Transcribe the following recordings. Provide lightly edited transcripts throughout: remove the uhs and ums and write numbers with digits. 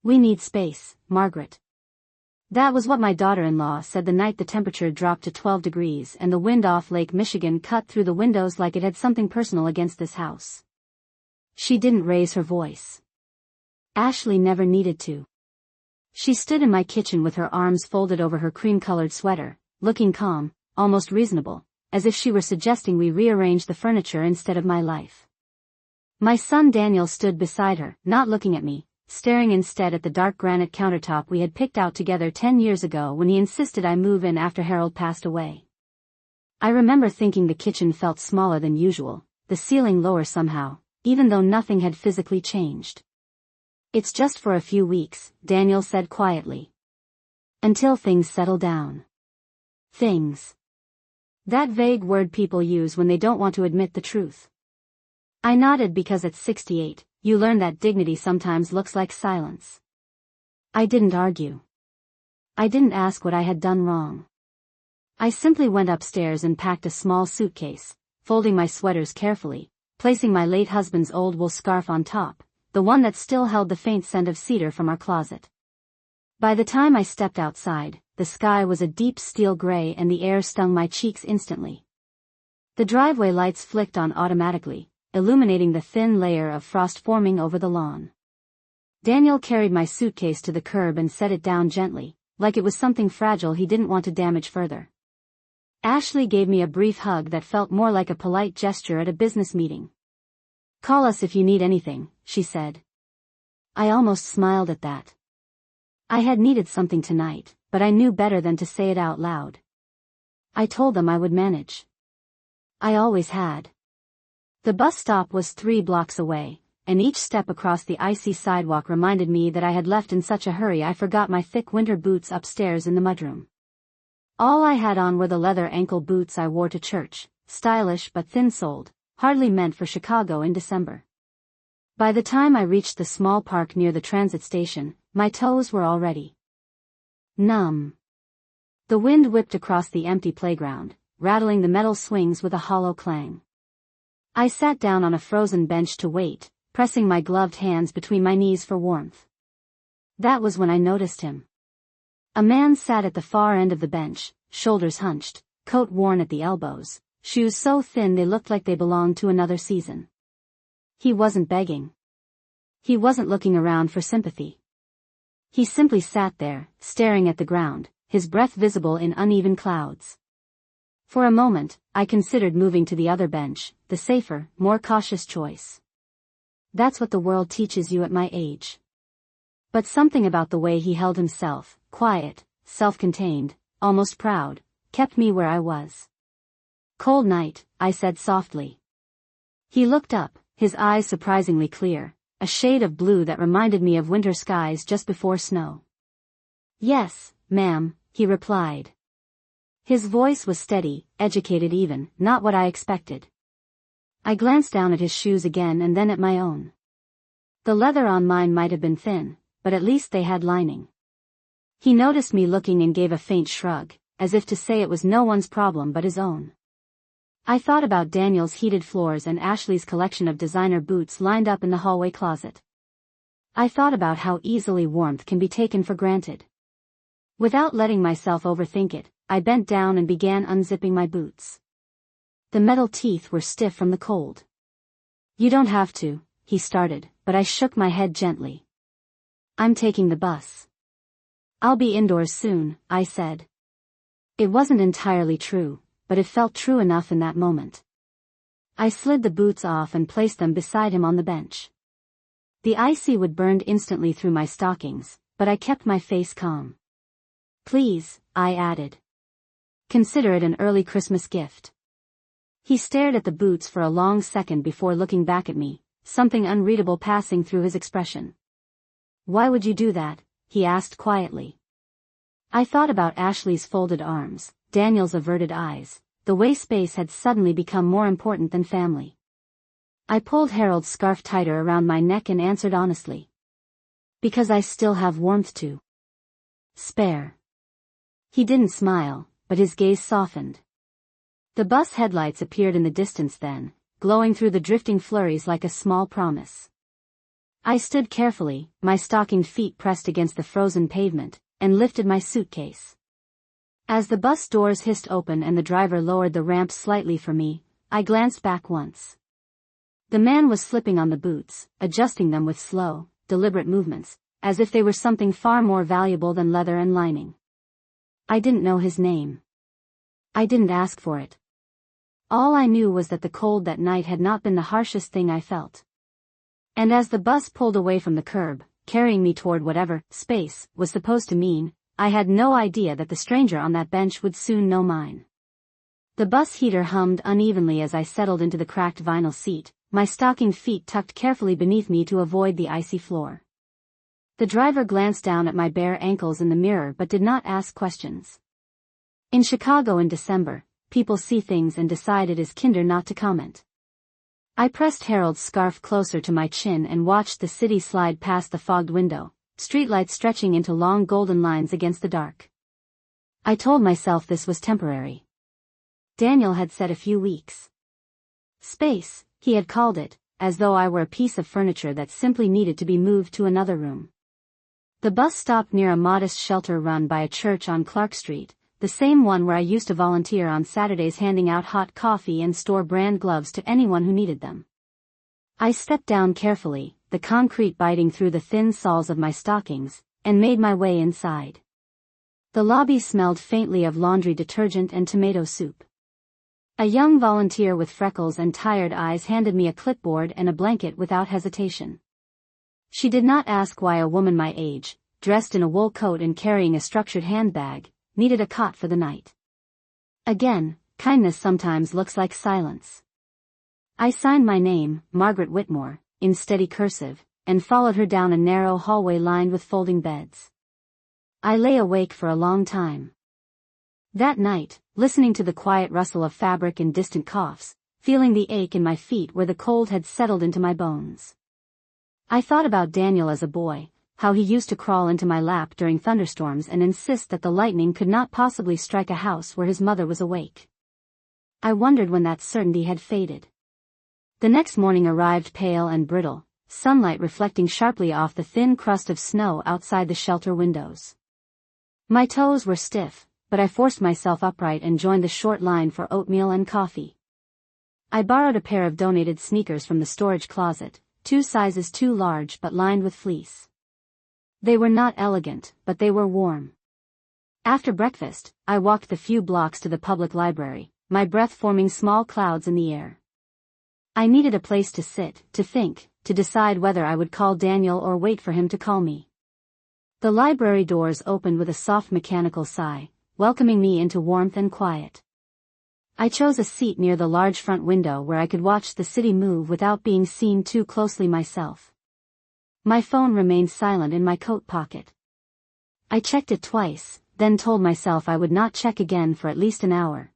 We need space, Margaret. That was what my daughter-in-law said the night the temperature dropped to 12 degrees and the wind off Lake Michigan cut through the windows like it had something personal against this house. She didn't raise her voice. Ashley never needed to. She stood in my kitchen with her arms folded over her cream-colored sweater, looking calm, almost reasonable, as if she were suggesting we rearrange the furniture instead of my life. My son Daniel stood beside her, not looking at me, staring instead at the dark granite countertop we had picked out together 10 years ago when he insisted I move in after Harold passed away. I remember thinking the kitchen felt smaller than usual, the ceiling lower somehow, even though nothing had physically changed. It's just for a few weeks, Daniel said quietly. Until things settle down. Things. That vague word people use when they don't want to admit the truth. I nodded because at 68, you learn that dignity sometimes looks like silence. I didn't argue. I didn't ask what I had done wrong. I simply went upstairs and packed a small suitcase, folding my sweaters carefully, placing my late husband's old wool scarf on top, the one that still held the faint scent of cedar from our closet. By the time I stepped outside, the sky was a deep steel gray and the air stung my cheeks instantly. The driveway lights flicked on automatically, illuminating the thin layer of frost forming over the lawn. Daniel carried my suitcase to the curb and set it down gently, like it was something fragile he didn't want to damage further. Ashley gave me a brief hug that felt more like a polite gesture at a business meeting. Call us if you need anything, she said. I almost smiled at that. I had needed something tonight, but I knew better than to say it out loud. I told them I would manage. I always had. The bus stop was 3 blocks away, and each step across the icy sidewalk reminded me that I had left in such a hurry I forgot my thick winter boots upstairs in the mudroom. All I had on were the leather ankle boots I wore to church, stylish but thin-soled, hardly meant for Chicago in December. By the time I reached the small park near the transit station, my toes were already numb. The wind whipped across the empty playground, rattling the metal swings with a hollow clang. I sat down on a frozen bench to wait, pressing my gloved hands between my knees for warmth. That was when I noticed him. A man sat at the far end of the bench, shoulders hunched, coat worn at the elbows, shoes so thin they looked like they belonged to another season. He wasn't begging. He wasn't looking around for sympathy. He simply sat there, staring at the ground, his breath visible in uneven clouds. For a moment, I considered moving to the other bench, the safer, more cautious choice. That's what the world teaches you at my age. But something about the way he held himself, quiet, self-contained, almost proud, kept me where I was. Cold night, I said softly. He looked up, his eyes surprisingly clear, a shade of blue that reminded me of winter skies just before snow. Yes, ma'am, he replied. His voice was steady, educated even, not what I expected. I glanced down at his shoes again and then at my own. The leather on mine might have been thin, but at least they had lining. He noticed me looking and gave a faint shrug, as if to say it was no one's problem but his own. I thought about Daniel's heated floors and Ashley's collection of designer boots lined up in the hallway closet. I thought about how easily warmth can be taken for granted. Without letting myself overthink it, I bent down and began unzipping my boots. The metal teeth were stiff from the cold. You don't have to, he started, but I shook my head gently. I'm taking the bus. I'll be indoors soon, I said. It wasn't entirely true, but it felt true enough in that moment. I slid the boots off and placed them beside him on the bench. The icy wood burned instantly through my stockings, but I kept my face calm. Please, I added. Consider it an early Christmas gift. He stared at the boots for a long second before looking back at me, something unreadable passing through his expression. Why would you do that? He asked quietly. I thought about Ashley's folded arms, Daniel's averted eyes, the way space had suddenly become more important than family. I pulled Harold's scarf tighter around my neck and answered honestly. Because I still have warmth to spare. He didn't smile, but his gaze softened. The bus headlights appeared in the distance then, glowing through the drifting flurries like a small promise. I stood carefully, my stockinged feet pressed against the frozen pavement, and lifted my suitcase. As the bus doors hissed open and the driver lowered the ramp slightly for me, I glanced back once. The man was slipping on the boots, adjusting them with slow, deliberate movements, as if they were something far more valuable than leather and lining. I didn't know his name. I didn't ask for it. All I knew was that the cold that night had not been the harshest thing I felt. And as the bus pulled away from the curb, carrying me toward whatever space was supposed to mean, I had no idea that the stranger on that bench would soon know mine. The bus heater hummed unevenly as I settled into the cracked vinyl seat, my stockinged feet tucked carefully beneath me to avoid the icy floor. The driver glanced down at my bare ankles in the mirror but did not ask questions. In Chicago in December, people see things and decide it is kinder not to comment. I pressed Harold's scarf closer to my chin and watched the city slide past the fogged window, streetlights stretching into long golden lines against the dark. I told myself this was temporary. Daniel had said a few weeks. Space, he had called it, as though I were a piece of furniture that simply needed to be moved to another room. The bus stopped near a modest shelter run by a church on Clark Street, the same one where I used to volunteer on Saturdays handing out hot coffee and store-brand gloves to anyone who needed them. I stepped down carefully, the concrete biting through the thin soles of my stockings, and made my way inside. The lobby smelled faintly of laundry detergent and tomato soup. A young volunteer with freckles and tired eyes handed me a clipboard and a blanket without hesitation. She did not ask why a woman my age, dressed in a wool coat and carrying a structured handbag, needed a cot for the night. Again, kindness sometimes looks like silence. I signed my name, Margaret Whitmore, in steady cursive, and followed her down a narrow hallway lined with folding beds. I lay awake for a long time. That night, listening to the quiet rustle of fabric and distant coughs, feeling the ache in my feet where the cold had settled into my bones. I thought about Daniel as a boy, how he used to crawl into my lap during thunderstorms and insist that the lightning could not possibly strike a house where his mother was awake. I wondered when that certainty had faded. The next morning arrived pale and brittle, sunlight reflecting sharply off the thin crust of snow outside the shelter windows. My toes were stiff, but I forced myself upright and joined the short line for oatmeal and coffee. I borrowed a pair of donated sneakers from the storage closet, 2 sizes too large but lined with fleece. They were not elegant, but they were warm. After breakfast, I walked the few blocks to the public library, my breath forming small clouds in the air. I needed a place to sit, to think, to decide whether I would call Daniel or wait for him to call me. The library doors opened with a soft mechanical sigh, welcoming me into warmth and quiet. I chose a seat near the large front window where I could watch the city move without being seen too closely myself. My phone remained silent in my coat pocket. I checked it twice, then told myself I would not check again for at least an hour.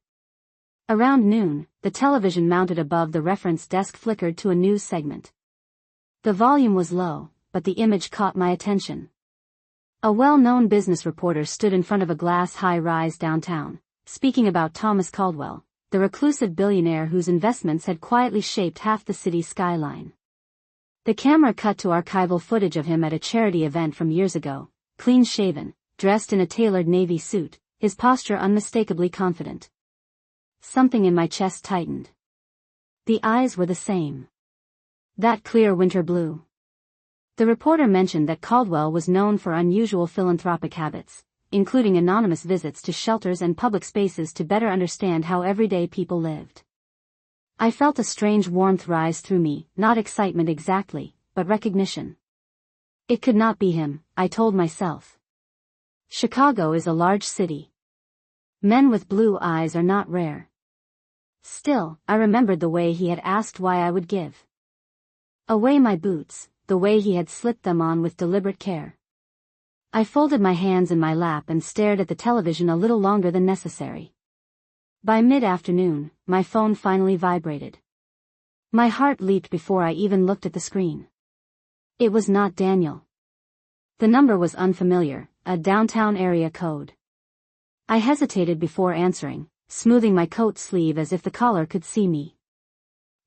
Around noon, the television mounted above the reference desk flickered to a news segment. The volume was low, but the image caught my attention. A well-known business reporter stood in front of a glass high-rise downtown, speaking about Thomas Caldwell, the reclusive billionaire whose investments had quietly shaped half the city's skyline. The camera cut to archival footage of him at a charity event from years ago, clean-shaven, dressed in a tailored navy suit, his posture unmistakably confident. Something in my chest tightened. The eyes were the same. That clear winter blue. The reporter mentioned that Caldwell was known for unusual philanthropic habits, including anonymous visits to shelters and public spaces to better understand how everyday people lived. I felt a strange warmth rise through me, not excitement exactly, but recognition. It could not be him, I told myself. Chicago is a large city. Men with blue eyes are not rare. Still, I remembered the way he had asked why I would give away my boots, the way he had slipped them on with deliberate care. I folded my hands in my lap and stared at the television a little longer than necessary. By mid-afternoon, my phone finally vibrated. My heart leaped before I even looked at the screen. It was not Daniel. The number was unfamiliar, a downtown area code. I hesitated before answering, smoothing my coat sleeve as if the caller could see me.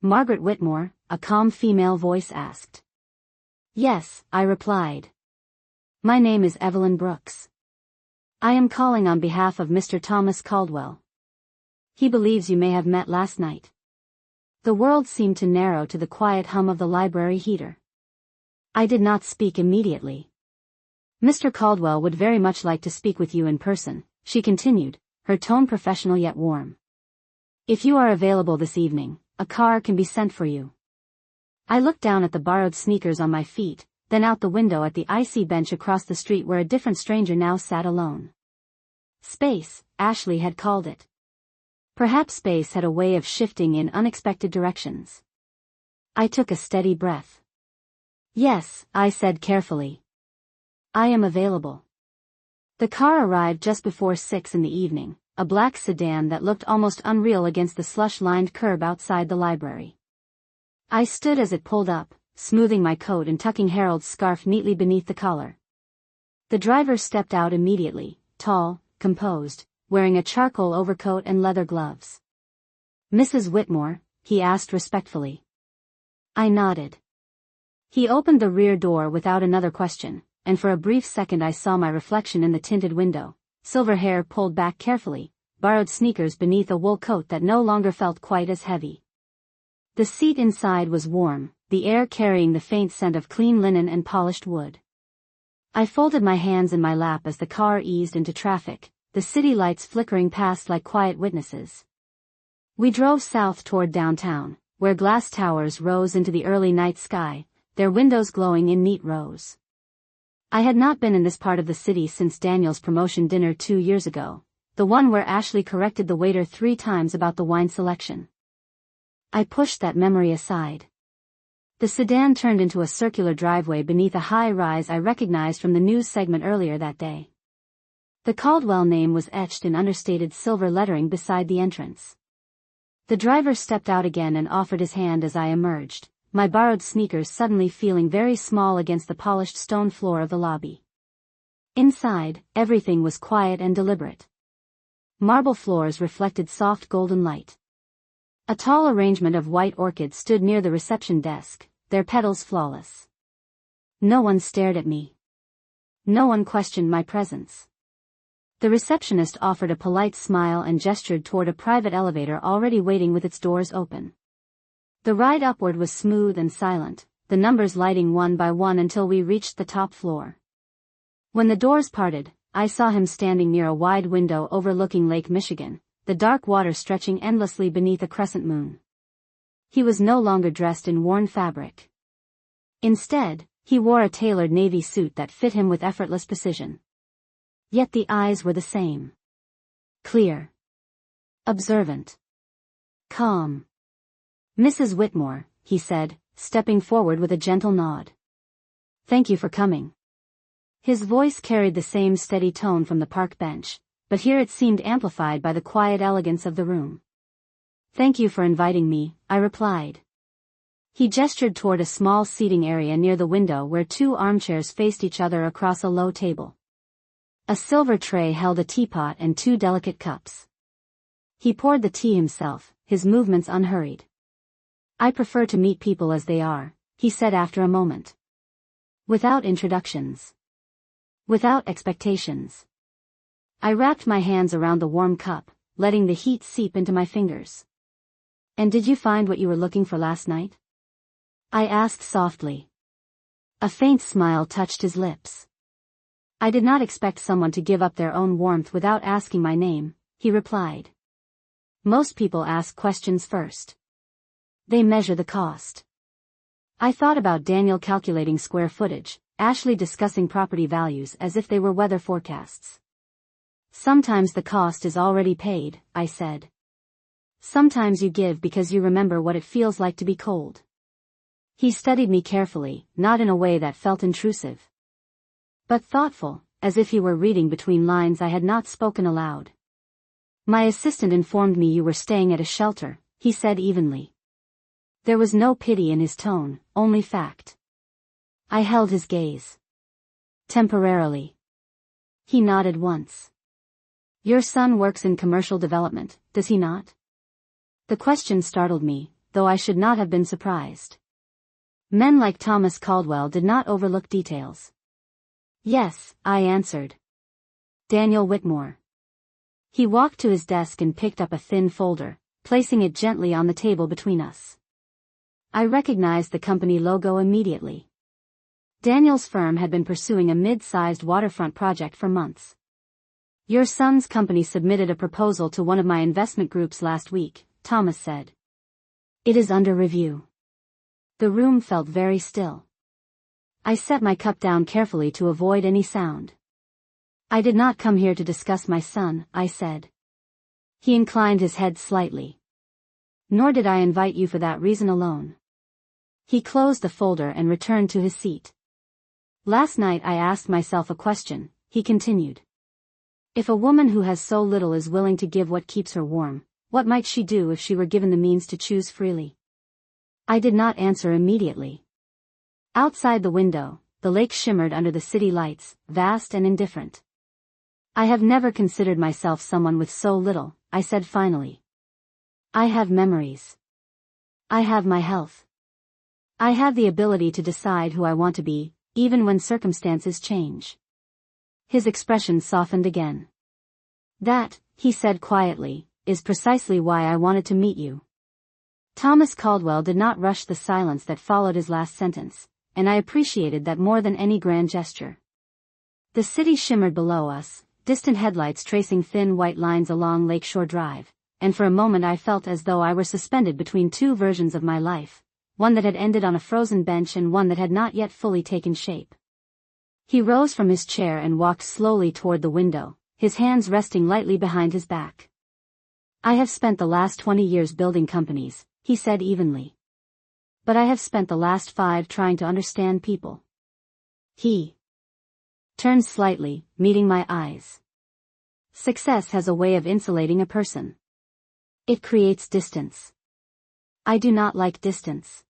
Margaret Whitmore, a calm female voice asked. Yes, I replied. My name is Evelyn Brooks. I am calling on behalf of Mr. Thomas Caldwell. He believes you may have met last night. The world seemed to narrow to the quiet hum of the library heater. I did not speak immediately. Mr. Caldwell would very much like to speak with you in person, she continued, her tone professional yet warm. If you are available this evening, a car can be sent for you. I looked down at the borrowed sneakers on my feet, then out the window at the icy bench across the street where a different stranger now sat alone. Space, Ashley had called it. Perhaps space had a way of shifting in unexpected directions. I took a steady breath. Yes, I said carefully. I am available. The car arrived just before 6 in the evening, a black sedan that looked almost unreal against the slush-lined curb outside the library. I stood as it pulled up, smoothing my coat and tucking Harold's scarf neatly beneath the collar. The driver stepped out immediately, tall, composed, wearing a charcoal overcoat and leather gloves. Mrs. Whitmore, he asked respectfully. I nodded. He opened the rear door without another question, and for a brief second I saw my reflection in the tinted window, silver hair pulled back carefully, borrowed sneakers beneath a wool coat that no longer felt quite as heavy. The seat inside was warm, the air carrying the faint scent of clean linen and polished wood. I folded my hands in my lap as the car eased into traffic, the city lights flickering past like quiet witnesses. We drove south toward downtown, where glass towers rose into the early night sky, their windows glowing in neat rows. I had not been in this part of the city since Daniel's promotion dinner 2 years ago, the one where Ashley corrected the waiter 3 times about the wine selection. I pushed that memory aside. The sedan turned into a circular driveway beneath a high-rise I recognized from the news segment earlier that day. The Caldwell name was etched in understated silver lettering beside the entrance. The driver stepped out again and offered his hand as I emerged, my borrowed sneakers suddenly feeling very small against the polished stone floor of the lobby. Inside, everything was quiet and deliberate. Marble floors reflected soft golden light. A tall arrangement of white orchids stood near the reception desk, their petals flawless. No one stared at me. No one questioned my presence. The receptionist offered a polite smile and gestured toward a private elevator already waiting with its doors open. The ride upward was smooth and silent, the numbers lighting one by one until we reached the top floor. When the doors parted, I saw him standing near a wide window overlooking Lake Michigan, the dark water stretching endlessly beneath a crescent moon. He was no longer dressed in worn fabric. Instead, he wore a tailored navy suit that fit him with effortless precision. Yet the eyes were the same. Clear. Observant. Calm. Mrs. Whitmore, he said, stepping forward with a gentle nod. Thank you for coming. His voice carried the same steady tone from the park bench, but here it seemed amplified by the quiet elegance of the room. Thank you for inviting me, I replied. He gestured toward a small seating area near the window where 2 armchairs faced each other across a low table. A silver tray held a teapot and 2 delicate cups. He poured the tea himself, his movements unhurried. I prefer to meet people as they are, he said after a moment. Without introductions. Without expectations. I wrapped my hands around the warm cup, letting the heat seep into my fingers. And did you find what you were looking for last night? I asked softly. A faint smile touched his lips. I did not expect someone to give up their own warmth without asking my name, he replied. Most people ask questions first. They measure the cost. I thought about Daniel calculating square footage, Ashley discussing property values as if they were weather forecasts. Sometimes the cost is already paid, I said. Sometimes you give because you remember what it feels like to be cold. He studied me carefully, not in a way that felt intrusive, but thoughtful, as if he were reading between lines I had not spoken aloud. My assistant informed me you were staying at a shelter, he said evenly. There was no pity in his tone, only fact. I held his gaze. Temporarily. He nodded once. Your son works in commercial development, does he not? The question startled me, though I should not have been surprised. Men like Thomas Caldwell did not overlook details. Yes, I answered. Daniel Whitmore. He walked to his desk and picked up a thin folder, placing it gently on the table between us. I recognized the company logo immediately. Daniel's firm had been pursuing a mid-sized waterfront project for months. Your son's company submitted a proposal to one of my investment groups last week, Thomas said. It is under review. The room felt very still. I set my cup down carefully to avoid any sound. I did not come here to discuss my son, I said. He inclined his head slightly. Nor did I invite you for that reason alone. He closed the folder and returned to his seat. Last night I asked myself a question, he continued. If a woman who has so little is willing to give what keeps her warm, what might she do if she were given the means to choose freely? I did not answer immediately. Outside the window, the lake shimmered under the city lights, vast and indifferent. I have never considered myself someone with so little, I said finally. I have memories. I have my health. I have the ability to decide who I want to be, even when circumstances change. His expression softened again. That, he said quietly, is precisely why I wanted to meet you. Thomas Caldwell did not rush the silence that followed his last sentence, and I appreciated that more than any grand gesture. The city shimmered below us, distant headlights tracing thin white lines along Lakeshore Drive, and for a moment I felt as though I were suspended between two versions of my life, one that had ended on a frozen bench and one that had not yet fully taken shape. He rose from his chair and walked slowly toward the window, his hands resting lightly behind his back. I have spent the last 20 years building companies, he said evenly. But I have spent the last 5 trying to understand people. He turned slightly, meeting my eyes. Success has a way of insulating a person. It creates distance. I do not like distance.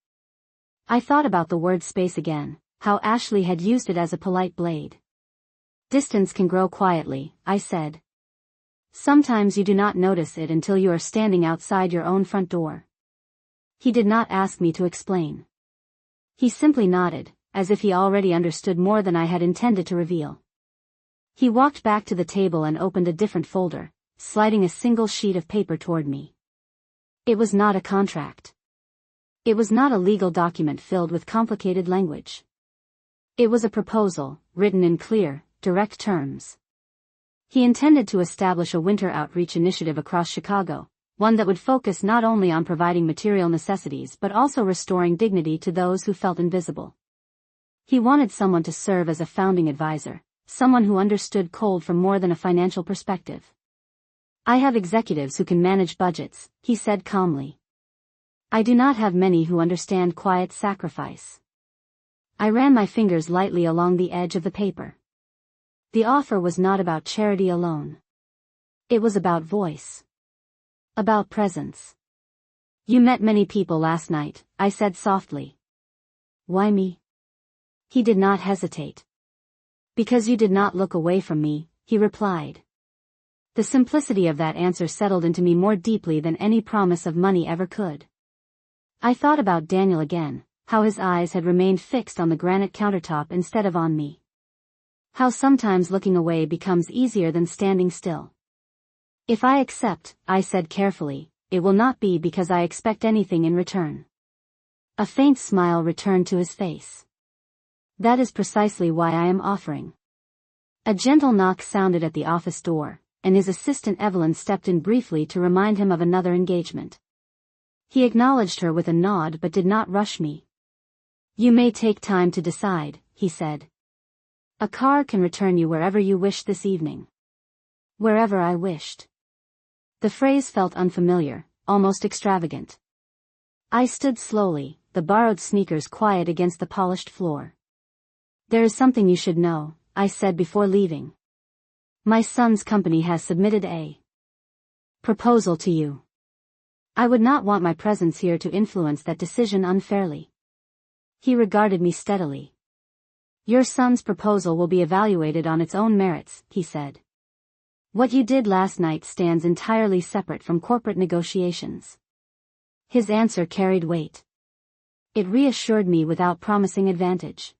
I thought about the word space again, how Ashley had used it as a polite blade. Distance can grow quietly, I said. Sometimes you do not notice it until you are standing outside your own front door. He did not ask me to explain. He simply nodded, as if he already understood more than I had intended to reveal. He walked back to the table and opened a different folder, sliding a single sheet of paper toward me. It was not a contract. It was not a legal document filled with complicated language. It was a proposal, written in clear, direct terms. He intended to establish a winter outreach initiative across Chicago, one that would focus not only on providing material necessities but also restoring dignity to those who felt invisible. He wanted someone to serve as a founding advisor, someone who understood cold from more than a financial perspective. I have executives who can manage budgets, he said calmly. I do not have many who understand quiet sacrifice. I ran my fingers lightly along the edge of the paper. The offer was not about charity alone. It was about voice. About presence. You met many people last night, I said softly. Why me? He did not hesitate. Because you did not look away from me, he replied. The simplicity of that answer settled into me more deeply than any promise of money ever could. I thought about Daniel again, how his eyes had remained fixed on the granite countertop instead of on me. How sometimes looking away becomes easier than standing still. If I accept, I said carefully, it will not be because I expect anything in return. A faint smile returned to his face. That is precisely why I am offering. A gentle knock sounded at the office door, and his assistant Evelyn stepped in briefly to remind him of another engagement. He acknowledged her with a nod but did not rush me. You may take time to decide, he said. A car can return you wherever you wish this evening. Wherever I wished. The phrase felt unfamiliar, almost extravagant. I stood slowly, the borrowed sneakers quiet against the polished floor. There is something you should know, I said before leaving. My son's company has submitted a proposal to you. I would not want my presence here to influence that decision unfairly. He regarded me steadily. Your son's proposal will be evaluated on its own merits, he said. What you did last night stands entirely separate from corporate negotiations. His answer carried weight. It reassured me without promising advantage.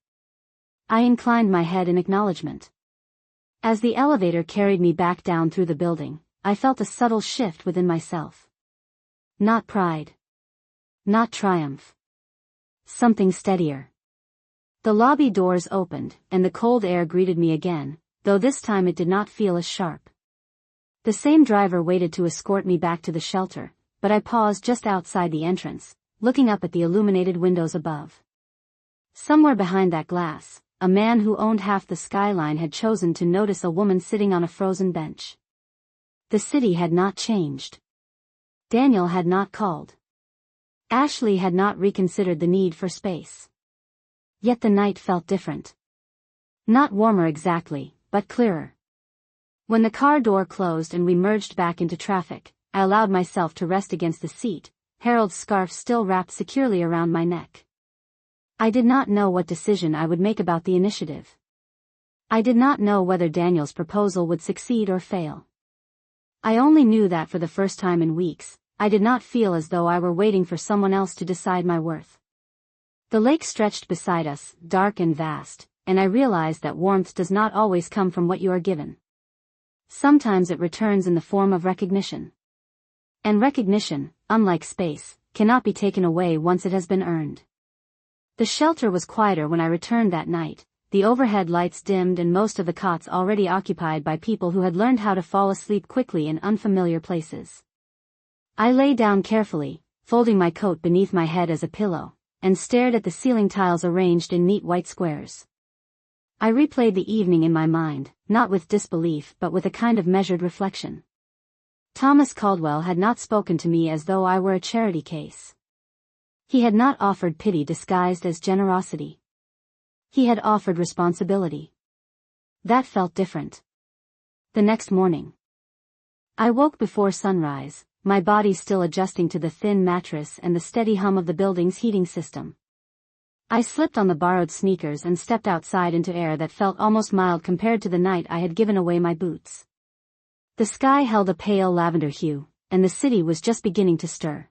I inclined my head in acknowledgement. As the elevator carried me back down through the building, I felt a subtle shift within myself. Not pride. Not triumph. Something steadier. The lobby doors opened, and the cold air greeted me again, though this time it did not feel as sharp. The same driver waited to escort me back to the shelter, but I paused just outside the entrance, looking up at the illuminated windows above. Somewhere behind that glass, a man who owned half the skyline had chosen to notice a woman sitting on a frozen bench. The city had not changed. Daniel had not called. Ashley had not reconsidered the need for space. Yet the night felt different. Not warmer exactly, but clearer. When the car door closed and we merged back into traffic, I allowed myself to rest against the seat, Harold's scarf still wrapped securely around my neck. I did not know what decision I would make about the initiative. I did not know whether Daniel's proposal would succeed or fail. I only knew that for the first time in weeks, I did not feel as though I were waiting for someone else to decide my worth. The lake stretched beside us, dark and vast, and I realized that warmth does not always come from what you are given. Sometimes it returns in the form of recognition. And recognition, unlike space, cannot be taken away once it has been earned. The shelter was quieter when I returned that night, the overhead lights dimmed and most of the cots already occupied by people who had learned how to fall asleep quickly in unfamiliar places. I lay down carefully, folding my coat beneath my head as a pillow, and stared at the ceiling tiles arranged in neat white squares. I replayed the evening in my mind, not with disbelief but with a kind of measured reflection. Thomas Caldwell had not spoken to me as though I were a charity case. He had not offered pity disguised as generosity. He had offered responsibility. That felt different. The next morning, I woke before sunrise, my body still adjusting to the thin mattress and the steady hum of the building's heating system. I slipped on the borrowed sneakers and stepped outside into air that felt almost mild compared to the night I had given away my boots. The sky held a pale lavender hue, and the city was just beginning to stir.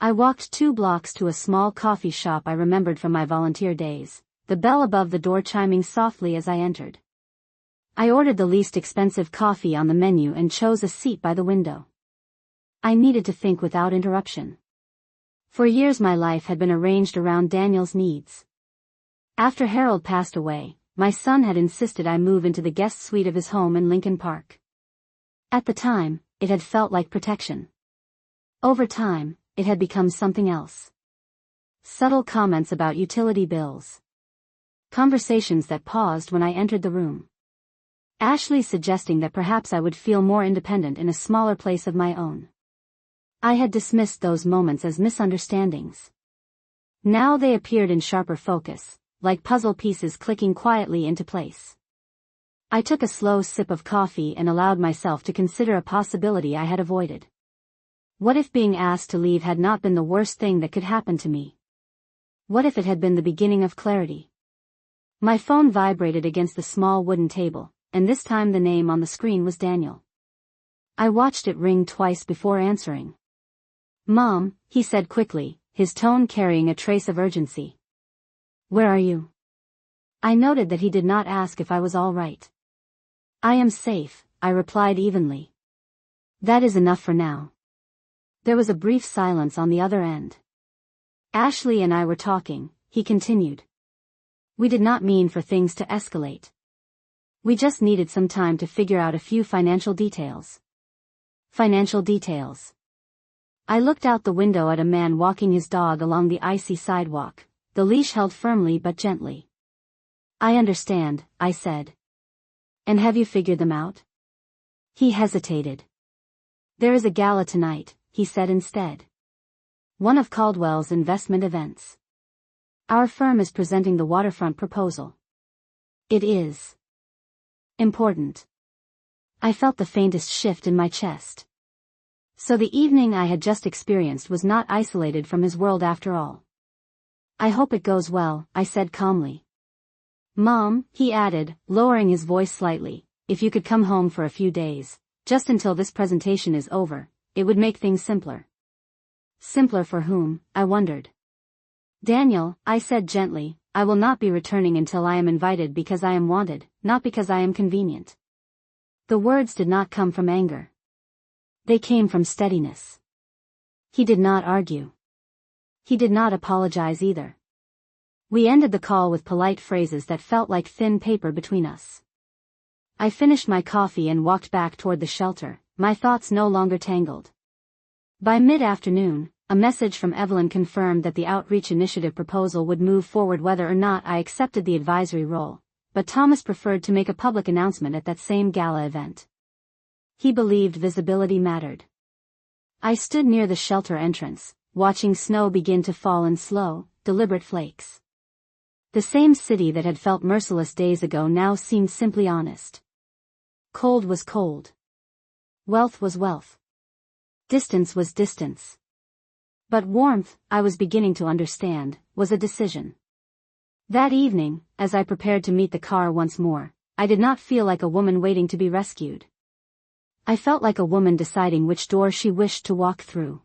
I walked 2 blocks to a small coffee shop I remembered from my volunteer days, the bell above the door chiming softly as I entered. I ordered the least expensive coffee on the menu and chose a seat by the window. I needed to think without interruption. For years my life had been arranged around Daniel's needs. After Harold passed away, my son had insisted I move into the guest suite of his home in Lincoln Park. At the time, it had felt like protection. Over time, it had become something else. Subtle comments about utility bills. Conversations that paused when I entered the room. Ashley suggesting that perhaps I would feel more independent in a smaller place of my own. I had dismissed those moments as misunderstandings. Now they appeared in sharper focus, like puzzle pieces clicking quietly into place. I took a slow sip of coffee and allowed myself to consider a possibility I had avoided. What if being asked to leave had not been the worst thing that could happen to me? What if it had been the beginning of clarity? My phone vibrated against the small wooden table, and this time the name on the screen was Daniel. I watched it ring twice before answering. "Mom," he said quickly, his tone carrying a trace of urgency. "Where are you?" I noted that he did not ask if I was all right. "I am safe," I replied evenly. "That is enough for now." There was a brief silence on the other end. "Ashley and I were talking," he continued. "We did not mean for things to escalate. We just needed some time to figure out a few financial details." Financial details. I looked out the window at a man walking his dog along the icy sidewalk, the leash held firmly but gently. "I understand," I said. "And have you figured them out?" He hesitated. "There is a gala tonight," he said instead. "One of Caldwell's investment events. Our firm is presenting the waterfront proposal. It is important." I felt the faintest shift in my chest. So the evening I had just experienced was not isolated from his world after all. "I hope it goes well," I said calmly. "Mom," he added, lowering his voice slightly, "if you could come home for a few days, just until this presentation is over, it would make things simpler." Simpler for whom, I wondered. Daniel, I said gently, I will not be returning until I am invited because I am wanted, not because I am convenient. The words did not come from anger. They came from steadiness. He did not argue. He did not apologize either. We ended the call with polite phrases that felt like thin paper between us. I finished my coffee and walked back toward the shelter, my thoughts no longer tangled. By mid-afternoon, a message from Evelyn confirmed that the outreach initiative proposal would move forward whether or not I accepted the advisory role, but Thomas preferred to make a public announcement at that same gala event. He believed visibility mattered. I stood near the shelter entrance, watching snow begin to fall in slow, deliberate flakes. The same city that had felt merciless days ago now seemed simply honest. Cold was cold. Wealth was wealth. Distance was distance. But warmth, I was beginning to understand, was a decision. That evening, as I prepared to meet the car once more, I did not feel like a woman waiting to be rescued. I felt like a woman deciding which door she wished to walk through.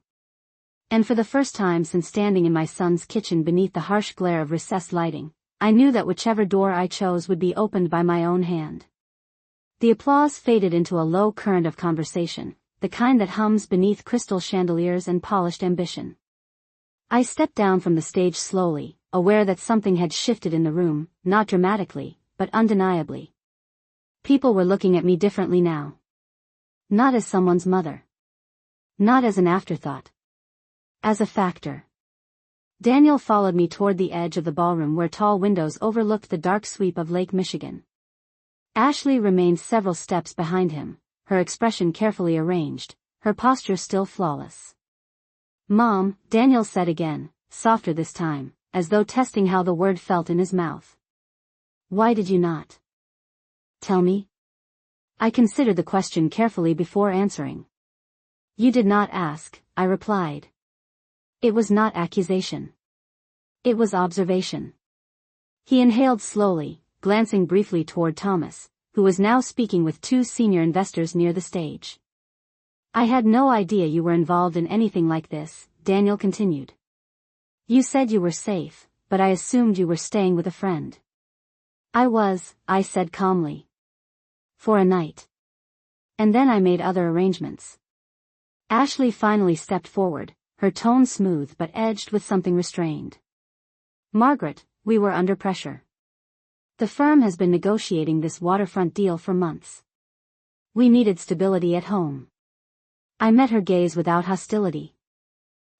And for the first time since standing in my son's kitchen beneath the harsh glare of recessed lighting, I knew that whichever door I chose would be opened by my own hand. The applause faded into a low current of conversation, the kind that hums beneath crystal chandeliers and polished ambition. I stepped down from the stage slowly, aware that something had shifted in the room, not dramatically, but undeniably. People were looking at me differently now. Not as someone's mother. Not as an afterthought. As a factor. Daniel followed me toward the edge of the ballroom where tall windows overlooked the dark sweep of Lake Michigan. Ashley remained several steps behind him, her expression carefully arranged, her posture still flawless. "Mom," Daniel said again, softer this time, as though testing how the word felt in his mouth. "Why did you not tell me?" I considered the question carefully before answering. "You did not ask," I replied. It was not accusation. It was observation. He inhaled slowly, glancing briefly toward Thomas, who was now speaking with two senior investors near the stage. "I had no idea you were involved in anything like this," Daniel continued. "You said you were safe, but I assumed you were staying with a friend." "I was," I said calmly. "For a night. And then I made other arrangements." Ashley finally stepped forward, her tone smooth but edged with something restrained. "Margaret, we were under pressure. The firm has been negotiating this waterfront deal for months. We needed stability at home." I met her gaze without hostility.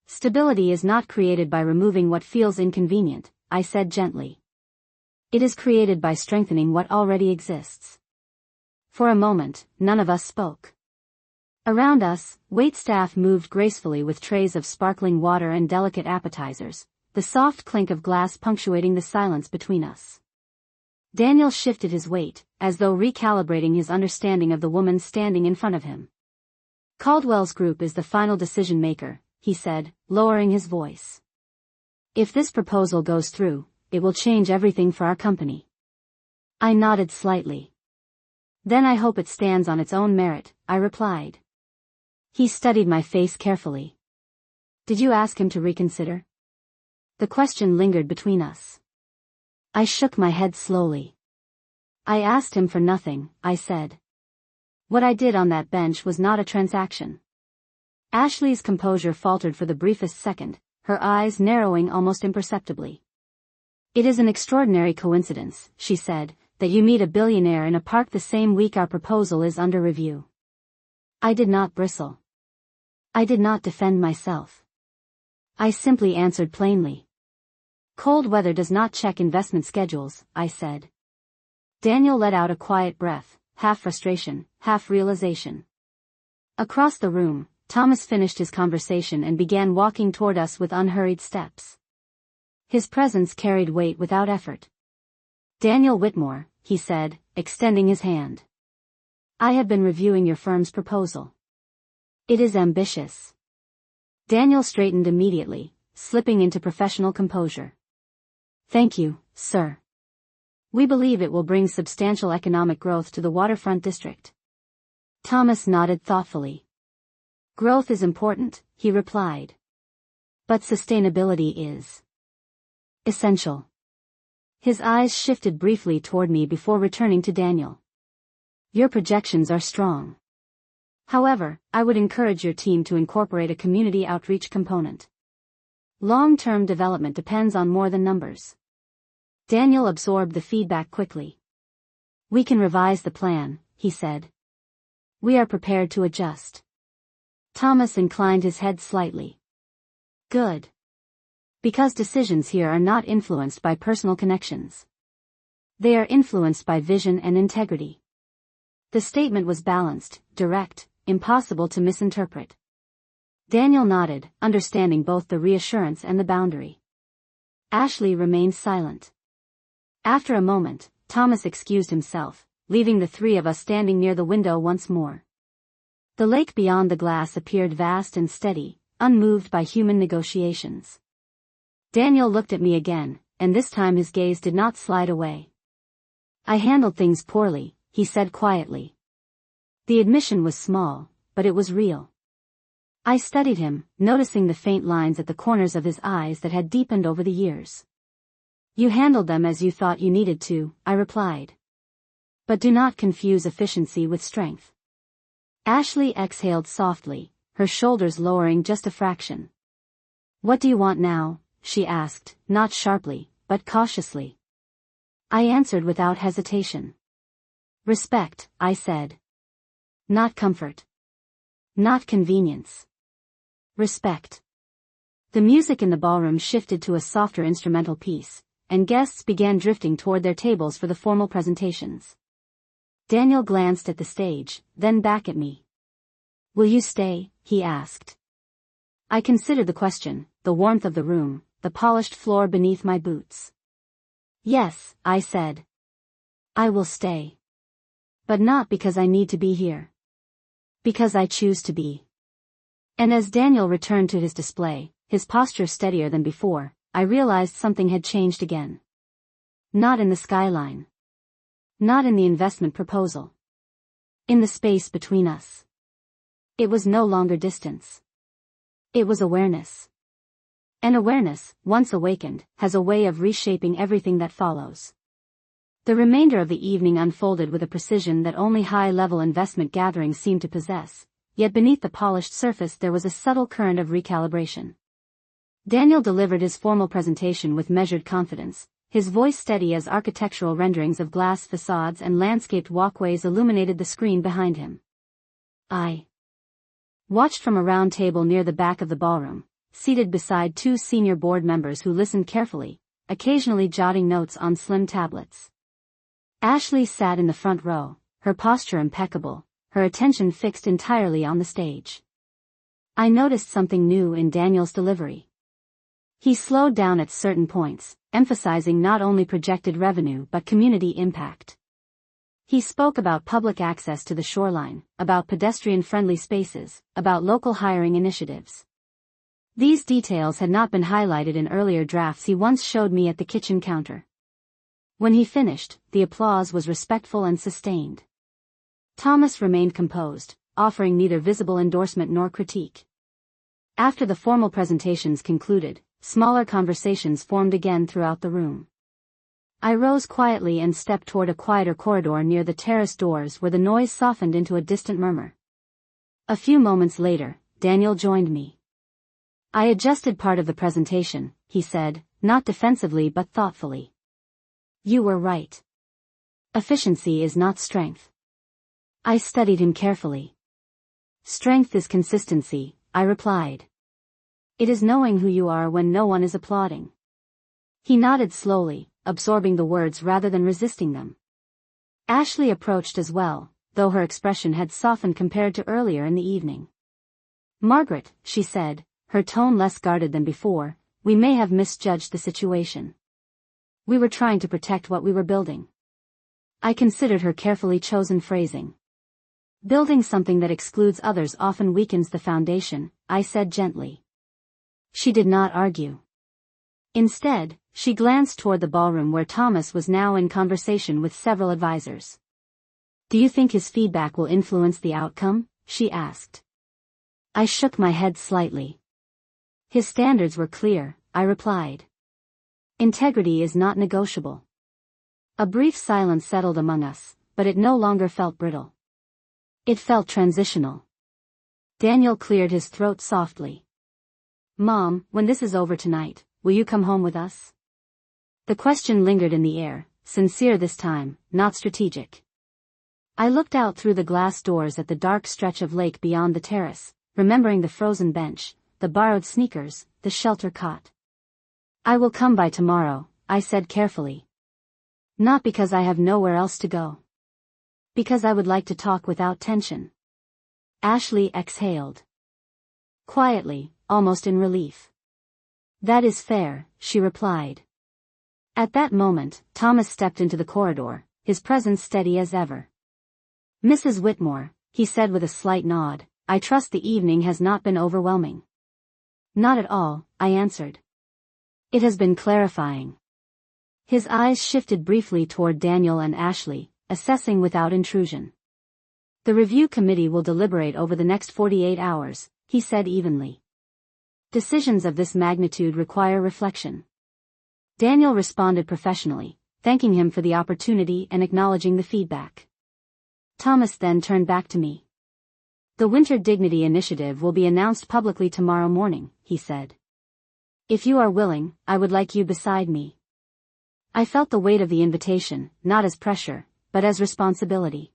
"Stability is not created by removing what feels inconvenient," I said gently. "It is created by strengthening what already exists." For a moment, none of us spoke. Around us, waitstaff moved gracefully with trays of sparkling water and delicate appetizers, the soft clink of glass punctuating the silence between us. Daniel shifted his weight, as though recalibrating his understanding of the woman standing in front of him. "Caldwell's group is the final decision maker," he said, lowering his voice. "If this proposal goes through, it will change everything for our company." I nodded slightly. "Then I hope it stands on its own merit," I replied. He studied my face carefully. "Did you ask him to reconsider?" The question lingered between us. I shook my head slowly. "I asked him for nothing," I said. "What I did on that bench was not a transaction." Ashley's composure faltered for the briefest second, her eyes narrowing almost imperceptibly. "It is an extraordinary coincidence," she said, "that you meet a billionaire in a park the same week our proposal is under review." I did not bristle. I did not defend myself. I simply answered plainly. "Cold weather does not check investment schedules," I said. Daniel let out a quiet breath, half frustration, half realization. Across the room, Thomas finished his conversation and began walking toward us with unhurried steps. His presence carried weight without effort. "Daniel Whitmore," he said, extending his hand. "I have been reviewing your firm's proposal. It is ambitious." Daniel straightened immediately, slipping into professional composure. "Thank you, sir. We believe it will bring substantial economic growth to the waterfront district." Thomas nodded thoughtfully. "Growth is important," he replied. "But sustainability is." Essential. His eyes shifted briefly toward me before returning to Daniel. Your projections are strong. However, I would encourage your team to incorporate a community outreach component. Long-term development depends on more than numbers. Daniel absorbed the feedback quickly. We can revise the plan, he said. We are prepared to adjust. Thomas inclined his head slightly. Good. Because decisions here are not influenced by personal connections. They are influenced by vision and integrity. The statement was balanced, direct, impossible to misinterpret. Daniel nodded, understanding both the reassurance and the boundary. Ashley remained silent. After a moment, Thomas excused himself, leaving the three of us standing near the window once more. The lake beyond the glass appeared vast and steady, unmoved by human negotiations. Daniel looked at me again, and this time his gaze did not slide away. I handled things poorly, he said quietly. The admission was small, but it was real. I studied him, noticing the faint lines at the corners of his eyes that had deepened over the years. You handled them as you thought you needed to, I replied. But do not confuse efficiency with strength. Ashley exhaled softly, her shoulders lowering just a fraction. What do you want now? She asked, not sharply, but cautiously. I answered without hesitation. Respect, I said. Not comfort. Not convenience. Respect. The music in the ballroom shifted to a softer instrumental piece, and guests began drifting toward their tables for the formal presentations. Daniel glanced at the stage, then back at me. Will you stay? He asked. I considered the question, the warmth of the room, the polished floor beneath my boots. Yes, I said. I will stay. But not because I need to be here. Because I choose to be. And as Daniel returned to his display, his posture steadier than before, I realized something had changed again. Not in the skyline. Not in the investment proposal. In the space between us. It was no longer distance. It was awareness. And awareness, once awakened, has a way of reshaping everything that follows. The remainder of the evening unfolded with a precision that only high-level investment gatherings seemed to possess, yet beneath the polished surface there was a subtle current of recalibration. Daniel delivered his formal presentation with measured confidence, his voice steady as architectural renderings of glass facades and landscaped walkways illuminated the screen behind him. I watched from a round table near the back of the ballroom, seated beside two senior board members who listened carefully, occasionally jotting notes on slim tablets. Ashley sat in the front row, her posture impeccable, her attention fixed entirely on the stage. I noticed something new in Daniel's delivery. He slowed down at certain points, emphasizing not only projected revenue but community impact. He spoke about public access to the shoreline, about pedestrian-friendly spaces, about local hiring initiatives. These details had not been highlighted in earlier drafts he once showed me at the kitchen counter. When he finished, the applause was respectful and sustained. Thomas remained composed, offering neither visible endorsement nor critique. After the formal presentations concluded, smaller conversations formed again throughout the room. I rose quietly and stepped toward a quieter corridor near the terrace doors where the noise softened into a distant murmur. A few moments later, Daniel joined me. I adjusted part of the presentation, he said, not defensively but thoughtfully. You were right. Efficiency is not strength. I studied him carefully. Strength is consistency, I replied. It is knowing who you are when no one is applauding. He nodded slowly, absorbing the words rather than resisting them. Ashley approached as well, though her expression had softened compared to earlier in the evening. Margaret, she said, her tone less guarded than before, we may have misjudged the situation. We were trying to protect what we were building. I considered her carefully chosen phrasing. Building something that excludes others often weakens the foundation, I said gently. She did not argue. Instead, she glanced toward the ballroom where Thomas was now in conversation with several advisors. Do you think his feedback will influence the outcome? She asked. I shook my head slightly. His standards were clear, I replied. Integrity is not negotiable. A brief silence settled among us, but it no longer felt brittle. It felt transitional. Daniel cleared his throat softly. Mom, when this is over tonight, will you come home with us? The question lingered in the air, sincere this time, not strategic. I looked out through the glass doors at the dark stretch of lake beyond the terrace, remembering the frozen bench, the borrowed sneakers, the shelter cot. I will come by tomorrow, I said carefully. Not because I have nowhere else to go. Because I would like to talk without tension. Ashley exhaled. Quietly, almost in relief. That is fair, she replied. At that moment, Thomas stepped into the corridor, his presence steady as ever. Mrs. Whitmore, he said with a slight nod, I trust the evening has not been overwhelming. Not at all, I answered. It has been clarifying. His eyes shifted briefly toward Daniel and Ashley, assessing without intrusion. The review committee will deliberate over the next 48 hours, he said evenly. Decisions of this magnitude require reflection. Daniel responded professionally, thanking him for the opportunity and acknowledging the feedback. Thomas then turned back to me. The Winter Dignity Initiative will be announced publicly tomorrow morning, he said. If you are willing, I would like you beside me. I felt the weight of the invitation, not as pressure, but as responsibility.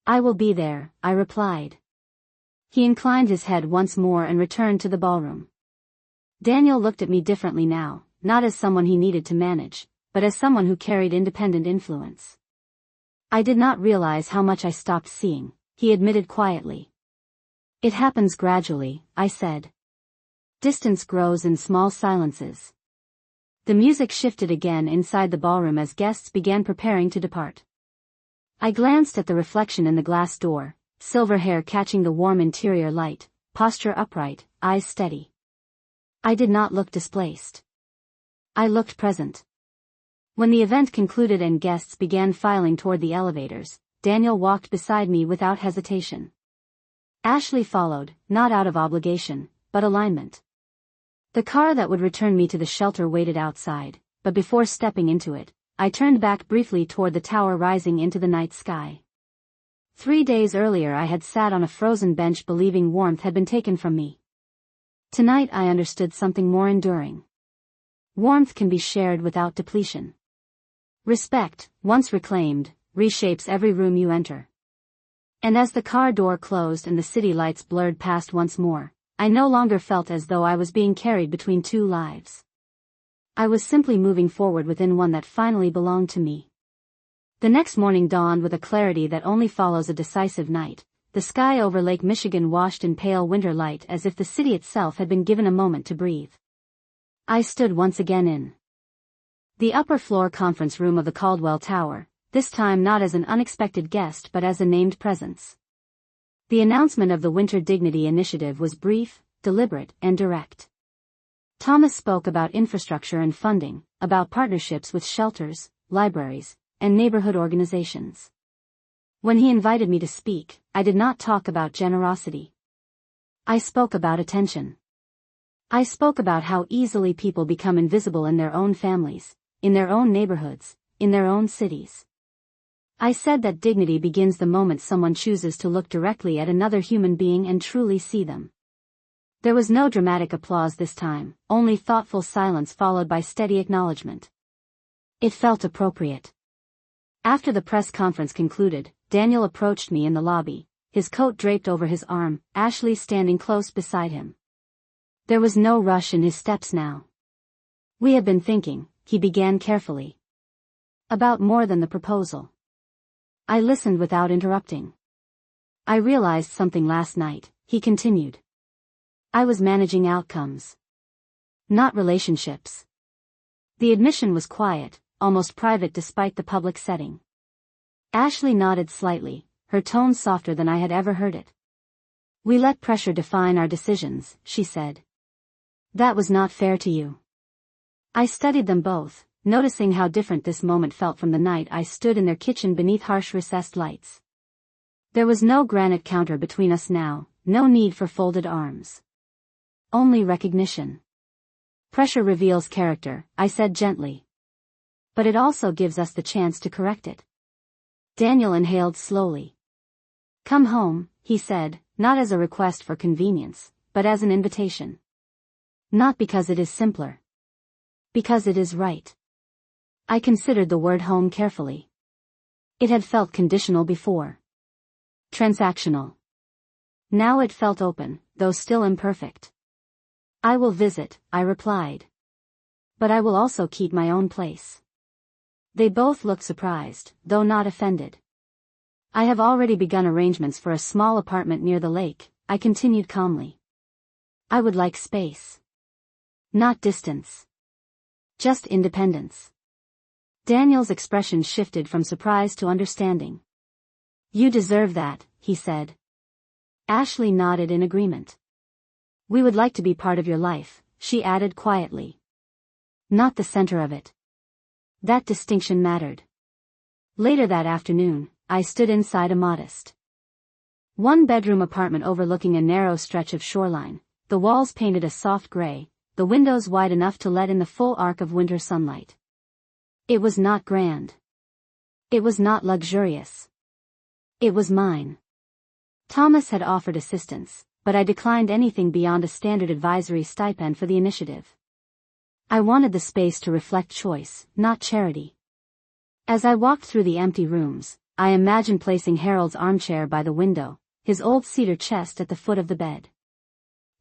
I will be there, I replied. He inclined his head once more and returned to the ballroom. Daniel looked at me differently now, not as someone he needed to manage, but as someone who carried independent influence. I did not realize how much I stopped seeing, he admitted quietly. It happens gradually, I said. Distance grows in small silences. The music shifted again inside the ballroom as guests began preparing to depart. I glanced at the reflection in the glass door, silver hair catching the warm interior light, posture upright, eyes steady. I did not look displaced. I looked present. When the event concluded and guests began filing toward the elevators, Daniel walked beside me without hesitation. Ashley followed, not out of obligation, but alignment. The car that would return me to the shelter waited outside, but before stepping into it, I turned back briefly toward the tower rising into the night sky. 3 days earlier I had sat on a frozen bench believing warmth had been taken from me. Tonight I understood something more enduring. Warmth can be shared without depletion. Respect, once reclaimed, reshapes every room you enter. And as the car door closed and the city lights blurred past once more, I no longer felt as though I was being carried between two lives. I was simply moving forward within one that finally belonged to me. The next morning dawned with a clarity that only follows a decisive night, the sky over Lake Michigan washed in pale winter light as if the city itself had been given a moment to breathe. I stood once again in the upper floor conference room of the Caldwell Tower, this time not as an unexpected guest but as a named presence. The announcement of the Winter Dignity Initiative was brief, deliberate, and direct. Thomas spoke about infrastructure and funding, about partnerships with shelters, libraries, and neighborhood organizations. When he invited me to speak, I did not talk about generosity. I spoke about attention. I spoke about how easily people become invisible in their own families, in their own neighborhoods, in their own cities. I said that dignity begins the moment someone chooses to look directly at another human being and truly see them. There was no dramatic applause this time, only thoughtful silence followed by steady acknowledgement. It felt appropriate. After the press conference concluded, Daniel approached me in the lobby, his coat draped over his arm, Ashley standing close beside him. There was no rush in his steps now. We had been thinking, he began carefully, about more than the proposal. I listened without interrupting. I realized something last night, he continued. I was managing outcomes, not relationships. The admission was quiet, almost private despite the public setting. Ashley nodded slightly, her tone softer than I had ever heard it. We let pressure define our decisions, she said. That was not fair to you. I studied them both, noticing how different this moment felt from the night I stood in their kitchen beneath harsh recessed lights. There was no granite counter between us now, no need for folded arms. Only recognition. Pressure reveals character, I said gently. But it also gives us the chance to correct it. Daniel inhaled slowly. Come home, he said, not as a request for convenience, but as an invitation. Not because it is simpler. Because it is right. I considered the word home carefully. It had felt conditional before. Transactional. Now it felt open, though still imperfect. I will visit, I replied. But I will also keep my own place. They both looked surprised, though not offended. I have already begun arrangements for a small apartment near the lake, I continued calmly. I would like space. Not distance. Just independence. Daniel's expression shifted from surprise to understanding. You deserve that, he said. Ashley nodded in agreement. We would like to be part of your life, she added quietly. Not the center of it. That distinction mattered. Later that afternoon, I stood inside a modest one-bedroom apartment overlooking a narrow stretch of shoreline, the walls painted a soft gray, the windows wide enough to let in the full arc of winter sunlight. It was not grand. It was not luxurious. It was mine. Thomas had offered assistance, but I declined anything beyond a standard advisory stipend for the initiative. I wanted the space to reflect choice, not charity. As I walked through the empty rooms, I imagined placing Harold's armchair by the window, his old cedar chest at the foot of the bed.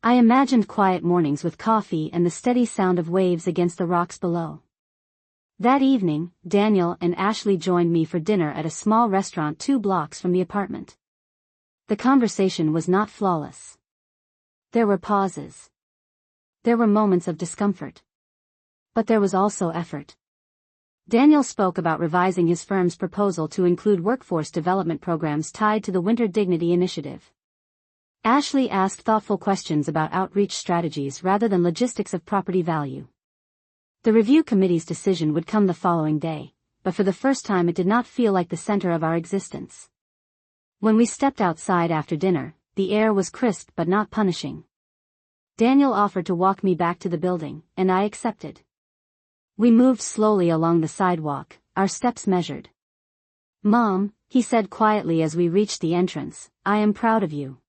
I imagined quiet mornings with coffee and the steady sound of waves against the rocks below. That evening, Daniel and Ashley joined me for dinner at a small restaurant 2 blocks from the apartment. The conversation was not flawless. There were pauses. There were moments of discomfort. But there was also effort. Daniel spoke about revising his firm's proposal to include workforce development programs tied to the Winter Dignity Initiative. Ashley asked thoughtful questions about outreach strategies rather than logistics of property value. The review committee's decision would come the following day, but for the first time it did not feel like the center of our existence. When we stepped outside after dinner, the air was crisp but not punishing. Daniel offered to walk me back to the building, and I accepted. We moved slowly along the sidewalk, our steps measured. Mom, he said quietly as we reached the entrance, I am proud of you.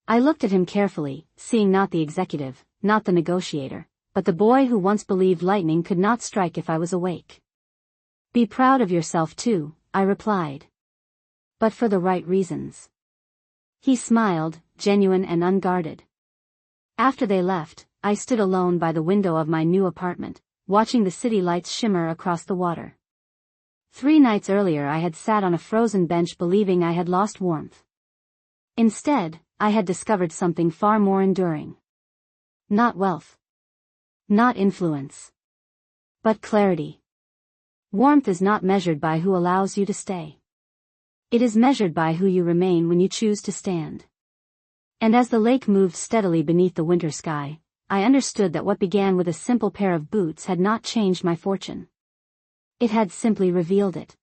I looked at him carefully, seeing not the executive, not the negotiator, but the boy who once believed lightning could not strike if I was awake. Be proud of yourself too, I replied. But for the right reasons. He smiled, genuine and unguarded. After they left, I stood alone by the window of my new apartment, watching the city lights shimmer across the water. 3 nights earlier I had sat on a frozen bench believing I had lost warmth. Instead, I had discovered something far more enduring. Not wealth. Not influence. But clarity. Warmth is not measured by who allows you to stay. It is measured by who you remain when you choose to stand. And as the lake moved steadily beneath the winter sky, I understood that what began with a simple pair of boots had not changed my fortune. It had simply revealed it.